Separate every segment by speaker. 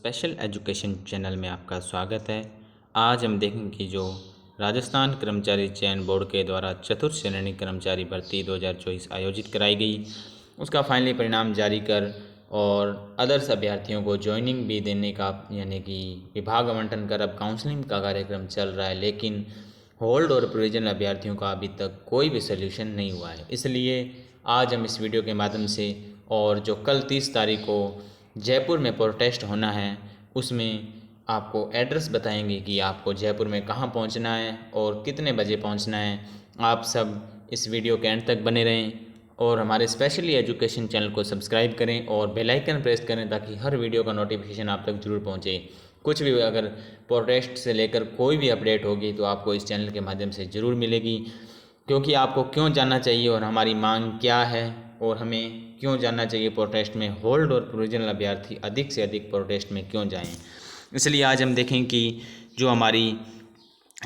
Speaker 1: Special education channel में आपका स्वागत है। आज हम देखेंगे कि जो राजस्थान कर्मचारी चयन बोर्ड के द्वारा चतुर्थ श्रेणी कर्मचारी भर्ती 2024 आयोजित कराई गई, उसका फाइनली परिणाम जारी कर और अदर्स अभ्यर्थियों को ज्वाइनिंग भी देने का यानी कि विभाग आवंटन कर अब काउंसलिंग का कार्यक्रम चल रहा है, लेकिन होल्ड और प्रोविजनल अभ्यर्थियों का अभी तक कोई भी सोल्यूशन नहीं हुआ है। इसलिए आज हम इस वीडियो के माध्यम से और जो कल 30 तारीख को जयपुर में प्रोटेस्ट होना है उसमें आपको एड्रेस बताएंगे कि आपको जयपुर में कहाँ पहुँचना है और कितने बजे पहुँचना है। आप सब इस वीडियो के एंड तक बने रहें और हमारे स्पेशली एजुकेशन चैनल को सब्सक्राइब करें और बेल आइकन प्रेस करें ताकि हर वीडियो का नोटिफिकेशन आप तक जरूर पहुँचे। कुछ भी अगर प्रोटेस्ट से लेकर कोई भी अपडेट होगी तो आपको इस चैनल के माध्यम से ज़रूर मिलेगी, क्योंकि आपको क्यों जानना चाहिए और हमारी मांग क्या है और हमें क्यों जानना चाहिए प्रोटेस्ट में होल्ड और प्रोविजनल अभ्यर्थी अधिक से अधिक प्रोटेस्ट में क्यों जाएं। इसलिए आज हम देखें कि जो हमारी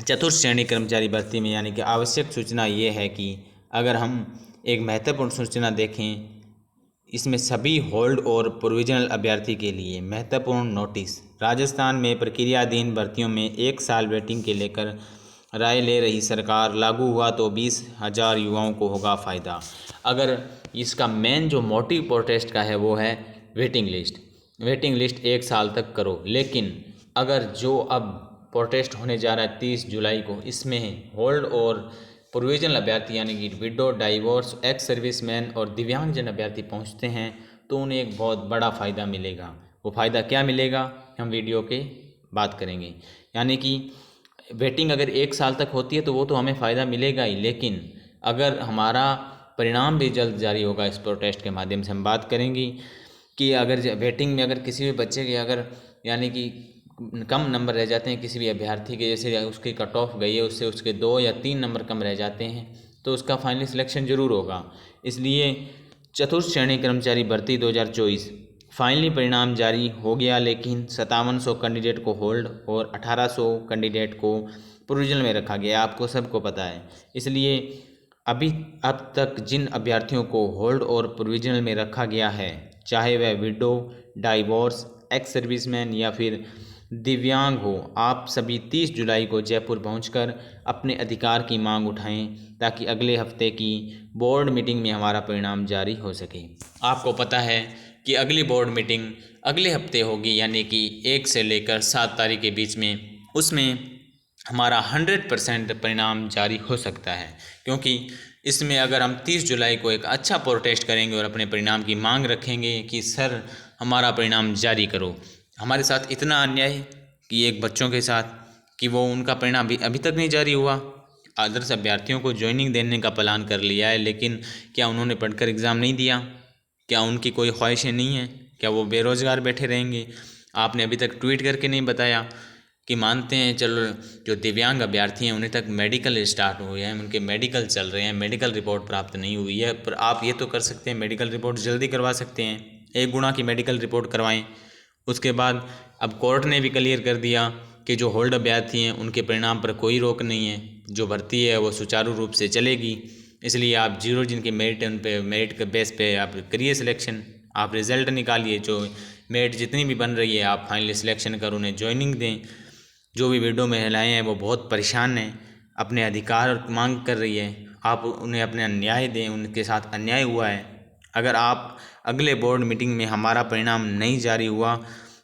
Speaker 1: चतुर्थ श्रेणी कर्मचारी भर्ती में यानी कि आवश्यक सूचना ये है कि अगर हम एक महत्वपूर्ण सूचना देखें, इसमें सभी होल्ड और प्रोविजनल अभ्यर्थी के लिए महत्वपूर्ण नोटिस। राजस्थान में प्रक्रियाधीन भर्तियों में 1 साल वेटिंग के लेकर राय ले रही सरकार, लागू हुआ तो 20,000 युवाओं को होगा फ़ायदा। अगर इसका मेन जो मोटिव प्रोटेस्ट का है वो है वेटिंग लिस्ट 1 साल तक करो, लेकिन अगर जो अब प्रोटेस्ट होने जा रहा है 30 जुलाई को, इसमें होल्ड और प्रोविजनल अभ्यर्थी यानी कि विडो, डाइवोर्स, एक्स सर्विसमैन और दिव्यांगजन अभ्यर्थी पहुंचते हैं तो उन्हें एक बहुत बड़ा फ़ायदा मिलेगा। वो फ़ायदा क्या मिलेगा हम वीडियो के बात करेंगे। यानी कि वेटिंग अगर 1 साल तक होती है तो वो तो हमें फ़ायदा मिलेगा ही, लेकिन अगर हमारा परिणाम भी जल्द जारी होगा इस प्रोटेस्ट के माध्यम से हम बात करेंगे कि अगर वेटिंग में अगर किसी भी बच्चे के अगर यानी कि कम नंबर रह जाते हैं किसी भी अभ्यर्थी के, जैसे उसकी कट ऑफ गई है उससे उसके 2 या 3 नंबर कम रह जाते हैं तो उसका फाइनली सिलेक्शन ज़रूर होगा। इसलिए चतुर्थ श्रेणी कर्मचारी भर्ती 2024 फाइनली परिणाम जारी हो गया, लेकिन 5700 कैंडिडेट को होल्ड और 1800 कैंडिडेट को प्रोविजनल में रखा गया, आपको सबको पता है। इसलिए अब तक जिन अभ्यर्थियों को होल्ड और प्रोविजनल में रखा गया है, चाहे वह विडो, डाइवोर्स, एक्स सर्विसमैन या फिर दिव्यांग हो, आप सभी 30 जुलाई को जयपुर पहुंचकर अपने अधिकार की मांग उठाएं ताकि अगले हफ्ते की बोर्ड मीटिंग में हमारा परिणाम जारी हो सके। आपको पता है कि अगली बोर्ड मीटिंग अगले हफ्ते होगी, यानी कि 1 से लेकर 7 तारीख के बीच में। उसमें हमारा 100% परिणाम जारी हो सकता है, क्योंकि इसमें अगर हम 30 जुलाई को एक अच्छा प्रोटेस्ट करेंगे और अपने परिणाम की मांग रखेंगे कि सर हमारा परिणाम जारी करो। हमारे साथ इतना अन्याय कि एक बच्चों के साथ कि वो उनका परिणाम अभी तक नहीं जारी हुआ। आदर्श अभ्यर्थियों को ज्वाइनिंग देने का प्लान कर लिया है, लेकिन क्या उन्होंने पढ़कर एग्ज़ाम नहीं दिया? क्या उनकी कोई ख्वाहिशें नहीं हैं? क्या वो बेरोज़गार बैठे रहेंगे? आपने अभी तक ट्वीट करके नहीं बताया कि मानते हैं चलो जो दिव्यांग अभ्यर्थी हैं उन्हें तक मेडिकल स्टार्ट हुए हैं, उनके मेडिकल चल रहे हैं, मेडिकल रिपोर्ट प्राप्त नहीं हुई है, पर आप ये तो कर सकते हैं, मेडिकल रिपोर्ट जल्दी करवा सकते हैं, 1 गुना की मेडिकल रिपोर्ट करवाएं। उसके बाद अब कोर्ट ने भी क्लियर कर दिया कि जो होल्ड अभ्यर्थी हैं उनके परिणाम पर कोई रोक नहीं है, जो भर्ती है वो सुचारू रूप से चलेगी। इसलिए आप जीरो जिनके मेरिट है उन पे मेरिट के बेस पे आप करिए सिलेक्शन, आप रिज़ल्ट निकालिए, जो मेरिट जितनी भी बन रही है आप फाइनली सिलेक्शन कर उन्हें ज्वाइनिंग दें। जो भी विडो महिलाएं हैं वो बहुत परेशान हैं, अपने अधिकार मांग कर रही है, आप उन्हें अपने न्याय दें, उनके साथ अन्याय हुआ है। अगर आप अगले बोर्ड मीटिंग में हमारा परिणाम नहीं जारी हुआ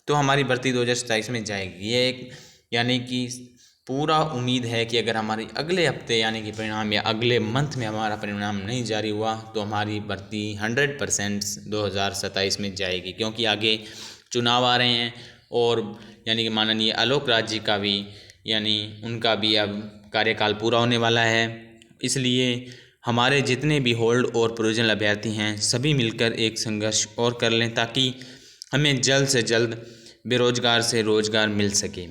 Speaker 1: तो हमारी भर्ती 2027 में जाएगी। ये एक यानी कि पूरा उम्मीद है कि अगर हमारी अगले हफ्ते यानी कि परिणाम या अगले मंथ में हमारा परिणाम नहीं जारी हुआ तो हमारी भर्ती 100% 2027 में जाएगी, क्योंकि आगे चुनाव आ रहे हैं और यानी कि माननीय आलोक राज जी का भी यानी उनका भी अब कार्यकाल पूरा होने वाला है। इसलिए हमारे जितने भी होल्ड और प्रोविजनल अभ्यर्थी हैं सभी मिलकर एक संघर्ष और कर लें ताकि हमें जल्द से जल्द बेरोजगार से रोजगार मिल सके।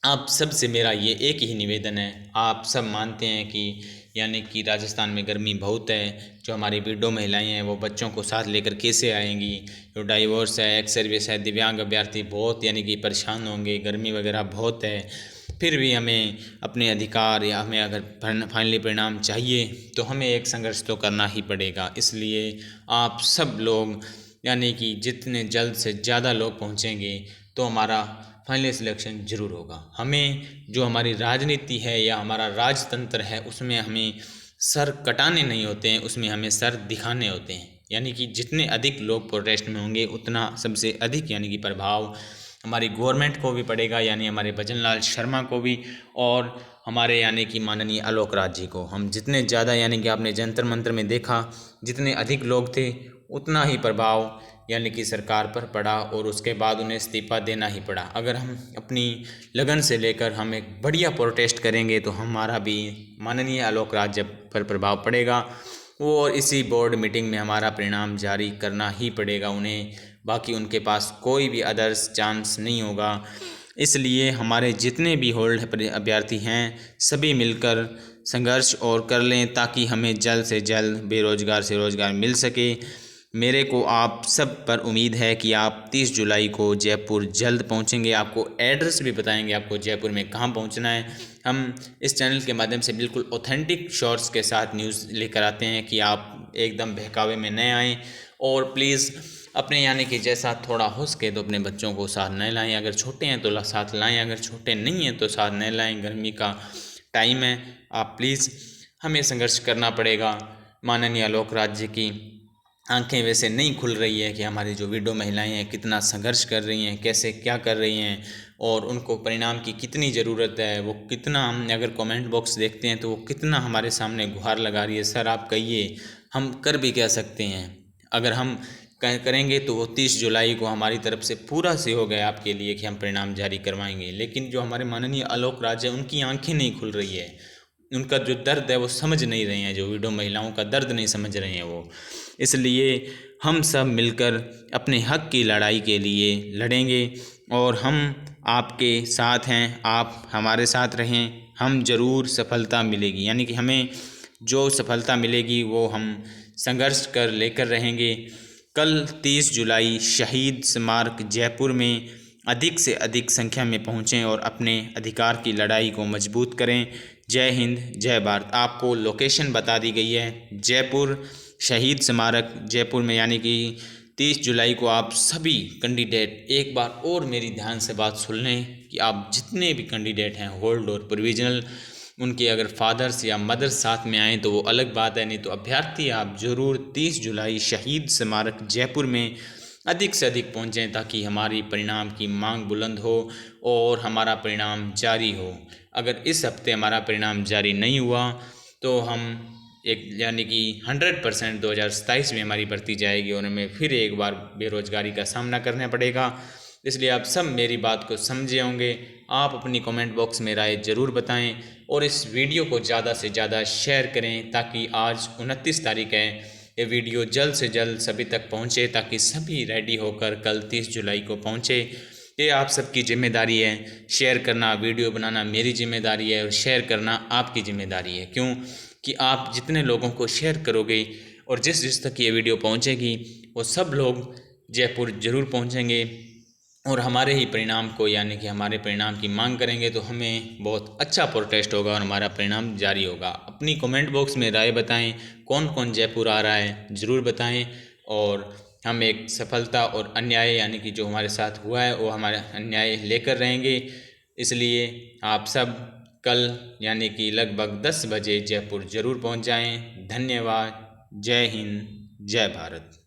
Speaker 1: आप सब से मेरा ये एक ही निवेदन है, आप सब मानते हैं कि यानी कि राजस्थान में गर्मी बहुत है, जो हमारी विडो महिलाएं हैं वो बच्चों को साथ लेकर कैसे आएंगी, जो डाइवोर्स है, एक्स सर्विस है, दिव्यांग अभ्यर्थी बहुत यानी कि परेशान होंगे, गर्मी वगैरह बहुत है। फिर भी हमें अपने अधिकार या हमें अगर फाइनली परिणाम चाहिए तो हमें एक संघर्ष तो करना ही पड़ेगा। इसलिए आप सब लोग यानी कि जितने जल्द से ज़्यादा लोग पहुँचेंगे तो हमारा फाइनल सिलेक्शन ज़रूर होगा। हमें जो हमारी राजनीति है या हमारा राजतंत्र है उसमें हमें सर कटाने नहीं होते हैं, उसमें हमें सर दिखाने होते हैं। यानी कि जितने अधिक लोग प्रोटेस्ट में होंगे उतना सबसे अधिक यानी कि प्रभाव हमारी गवर्नमेंट को भी पड़ेगा, यानी हमारे भजन लाल शर्मा को भी और हमारे यानी कि माननीय आलोक राज जी को। हम जितने ज़्यादा यानी कि आपने जंतर मंतर में देखा जितने अधिक लोग थे उतना ही प्रभाव यानी कि सरकार पर पड़ा और उसके बाद उन्हें इस्तीफा देना ही पड़ा। अगर हम अपनी लगन से लेकर हम एक बढ़िया प्रोटेस्ट करेंगे तो हमारा भी माननीय आलोक राज जब पर प्रभाव पड़ेगा वो, और इसी बोर्ड मीटिंग में हमारा परिणाम जारी करना ही पड़ेगा उन्हें, बाकी उनके पास कोई भी अदर्स चांस नहीं होगा। इसलिए हमारे जितने भी होल्ड अभ्यर्थी हैं सभी मिलकर संघर्ष और कर लें ताकि हमें जल्द से जल्द बेरोजगार से रोजगार मिल सके। मेरे को आप सब पर उम्मीद है कि आप 30 जुलाई को जयपुर जल्द पहुंचेंगे। आपको एड्रेस भी बताएंगे आपको जयपुर में कहां पहुंचना है। हम इस चैनल के माध्यम से बिल्कुल ऑथेंटिक शॉर्ट्स के साथ न्यूज़ लेकर आते हैं कि आप एकदम बहकावे में न आएँ, और प्लीज़ अपने यानी कि जैसा थोड़ा हो सके तो अपने बच्चों को साथ न लाएं। अगर छोटे हैं तो साथ लाएं, अगर छोटे नहीं हैं तो साथ न लाएं। गर्मी का टाइम है, आप प्लीज़ हमें संघर्ष करना पड़ेगा। माननीय आलोक राज जी की आंखें वैसे नहीं खुल रही है कि हमारी जो विडो महिलाएं हैं कितना संघर्ष कर रही हैं, कैसे क्या कर रही हैं और उनको परिणाम की कितनी ज़रूरत है। वो कितना, हम अगर कमेंट बॉक्स देखते हैं तो वो कितना हमारे सामने गुहार लगा रही है, सर आप कहिए हम कर भी क्या सकते हैं। अगर हम करेंगे तो वो 30 जुलाई को हमारी तरफ से पूरा सहयोग है आपके लिए कि हम परिणाम जारी करवाएंगे। लेकिन जो हमारे माननीय आलोक राज है उनकी आंखें नहीं खुल रही है, उनका जो दर्द है वो समझ नहीं रहे हैं, जो विडो महिलाओं का दर्द नहीं समझ रहे हैं वो। इसलिए हम सब मिलकर अपने हक की लड़ाई के लिए लड़ेंगे और हम आपके साथ हैं, आप हमारे साथ रहें, हम ज़रूर सफलता मिलेगी। यानी कि हमें जो सफलता मिलेगी वो हम संघर्ष कर लेकर रहेंगे। कल 30 जुलाई शहीद स्मारक जयपुर में अधिक से अधिक संख्या में पहुँचें और अपने अधिकार की लड़ाई को मजबूत करें। जय हिंद, जय भारत। आपको लोकेशन बता दी गई है, जयपुर शहीद स्मारक जयपुर में। यानी कि 30 जुलाई को आप सभी कैंडिडेट एक बार और मेरी ध्यान से बात सुन लें कि आप जितने भी कैंडिडेट हैं होल्ड और प्रोविजनल, उनके अगर फादर्स या मदर्स साथ में आएँ तो वो अलग बात है, नहीं तो अभ्यर्थी आप ज़रूर 30 जुलाई शहीद स्मारक जयपुर में अधिक से अधिक पहुँचें ताकि हमारी परिणाम की मांग बुलंद हो और हमारा परिणाम जारी हो। अगर इस हफ्ते हमारा परिणाम जारी नहीं हुआ तो हम एक यानी कि 100% 2027 में हमारी भर्ती जाएगी और हमें फिर एक बार बेरोजगारी का सामना करना पड़ेगा। इसलिए आप सब मेरी बात को समझे होंगे। आप अपनी कमेंट बॉक्स में राय ज़रूर बताएं और इस वीडियो को ज़्यादा से ज़्यादा शेयर करें ताकि आज 29 तारीख है, ये वीडियो जल्द से जल्द सभी तक पहुंचे ताकि सभी रेडी होकर कल 30 जुलाई को पहुंचे। ये आप सबकी जिम्मेदारी है, शेयर करना, वीडियो बनाना मेरी जिम्मेदारी है और शेयर करना आपकी जिम्मेदारी है। क्यों कि आप जितने लोगों को शेयर करोगे और जिस जिस तक ये वीडियो पहुंचेगी वो सब लोग जयपुर ज़रूर पहुंचेंगे और हमारे ही परिणाम को यानी कि हमारे परिणाम की मांग करेंगे तो हमें बहुत अच्छा प्रोटेस्ट होगा और हमारा परिणाम जारी होगा। अपनी कमेंट बॉक्स में राय बताएं, कौन कौन जयपुर आ रहा है ज़रूर बताएं और हम एक सफलता और अन्याय यानी कि जो हमारे साथ हुआ है वो हमारा अन्याय लेकर रहेंगे। इसलिए आप सब कल यानी कि लगभग 10 बजे जयपुर ज़रूर पहुंच जाएं। धन्यवाद। जय हिंद, जय भारत।